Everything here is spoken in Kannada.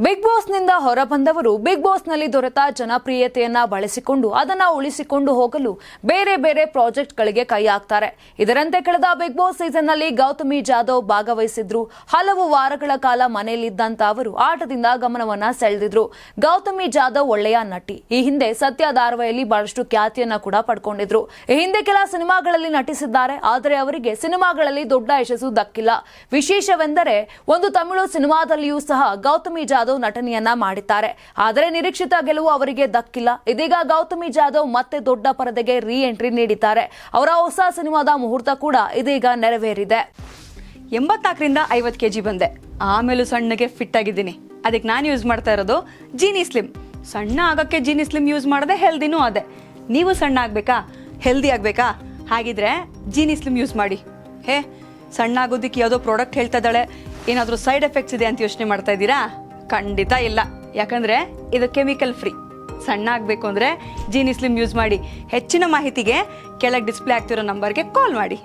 ಬಿಗ್ ಬಾಸ್ ನಿಂದ ಹೊರಬಂದವರು ಬಿಗ್ ಬಾಸ್ ನಲ್ಲಿ ದೊರೆತ ಜನಪ್ರಿಯತೆಯನ್ನ ಬಳಸಿಕೊಂಡು ಅದನ್ನ ಉಳಿಸಿಕೊಂಡು ಹೋಗಲು ಬೇರೆ ಬೇರೆ ಪ್ರಾಜೆಕ್ಟ್ ಗಳಿಗೆ ಕೈ ಹಾಕ್ತಾರೆ. ಇದರಂತೆ ಕಳೆದ ಬಿಗ್ ಬಾಸ್ ಸೀಸನ್ ನಲ್ಲಿ ಗೌತಮಿ ಜಾಧವ್ ಭಾಗವಹಿಸಿದ್ರು. ಹಲವು ವಾರಗಳ ಕಾಲ ಮನೆಯಲ್ಲಿದ್ದಂತ ಅವರು ಆಟದಿಂದ ಗಮನವನ್ನ ಸೆಳೆದಿದ್ರು. ಗೌತಮಿ ಜಾಧವ್ ಒಳ್ಳೆಯ ನಟಿ. ಈ ಹಿಂದೆ ಸತ್ಯ ಧಾರಾವಾಹಿಯಲ್ಲಿ ಬಹಳಷ್ಟು ಖ್ಯಾತಿಯನ್ನ ಕೂಡ ಪಡ್ಕೊಂಡಿದ್ರು. ಈ ಹಿಂದೆ ಕೆಲ ಸಿನಿಮಾಗಳಲ್ಲಿ ನಟಿಸಿದ್ದಾರೆ. ಆದರೆ ಅವರಿಗೆ ಸಿನಿಮಾಗಳಲ್ಲಿ ದೊಡ್ಡ ಯಶಸ್ಸು ದಕ್ಕಿಲ್ಲ. ವಿಶೇಷವೆಂದರೆ ಒಂದು ತಮಿಳು ಸಿನಿಮಾದಲ್ಲಿಯೂ ಸಹ ಗೌತಮಿ ಜಾಧವ್ ನಟನೆಯನ್ನ ಮಾಡಿದ್ದಾರೆ. ಆದರೆ ನಿರೀಕ್ಷಿತ ಗೆಲುವು ಅವರಿಗೆ ದಕ್ಕಿಲ್ಲ. ಇದೀಗ ಗೌತಮಿ ಜಾಧವ್ ಮತ್ತೆ ದೊಡ್ಡ ಪರದೆಗೆ ರೀ ಎಂಟ್ರಿ ನೀಡಿದ್ದಾರೆ. ಅವರ ಹೊಸ ಸಿನಿಮಾದ ಮುಹೂರ್ತ ಕೂಡ ಇದೀಗ ನೆರವೇರಿದೆ. 84ರಿಂದ 50 kg ಬಂದೆ. ಆಮೇಲೂ ಸಣ್ಣಗೆ ಫಿಟ್ ಆಗಿದ್ದೀನಿ. ಅದಕ್ಕೆ ನಾನು ಯೂಸ್ ಮಾಡ್ತಾ ಇರೋದು ಜೀನಿ ಸ್ಲಿಮ್. ಸಣ್ಣ ಆಗಕ್ಕೆ ಜೀನಿ ಸ್ಲಿಮ್ ಯೂಸ್ ಮಾಡದೆ ಹೆಲ್ದಿನೂ ಅದೇ. ನೀವು ಸಣ್ಣ ಆಗ್ಬೇಕಾ, ಹೆಲ್ದಿ ಆಗ್ಬೇಕಾ? ಹಾಗಿದ್ರೆ ಜೀನಿ ಸ್ಲಿಮ್ ಯೂಸ್ ಮಾಡಿ. ಸಣ್ಣ ಆಗೋದಕ್ಕೆ ಯಾವುದೋ ಪ್ರಾಡಕ್ಟ್ ಹೇಳ್ತಾ ಇದ್ದಾಳೆ, ಏನಾದರೂ ಸೈಡ್ ಎಫೆಕ್ಟ್ಸ್ ಇದೆ ಅಂತ ಯೋಚನೆ ಮಾಡ್ತಾ ಇದ್ದೀರಾ? ಖಂಡಿತ ಇಲ್ಲ. ಯಾಕಂದ್ರೆ ಇದು ಕೆಮಿಕಲ್ ಫ್ರೀ. ಸಣ್ಣ ಆಗಬೇಕು ಅಂದ್ರೆ ಜೀನಿ ಸ್ಲಿಮ್ ಯೂಸ್ ಮಾಡಿ. ಹೆಚ್ಚಿನ ಮಾಹಿತಿಗೆ ಕೆಳಗೆ ಡಿಸ್ಪ್ಲೇ ಆಗ್ತಿರೋ ನಂಬರ್ಗೆ ಕಾಲ್ ಮಾಡಿ.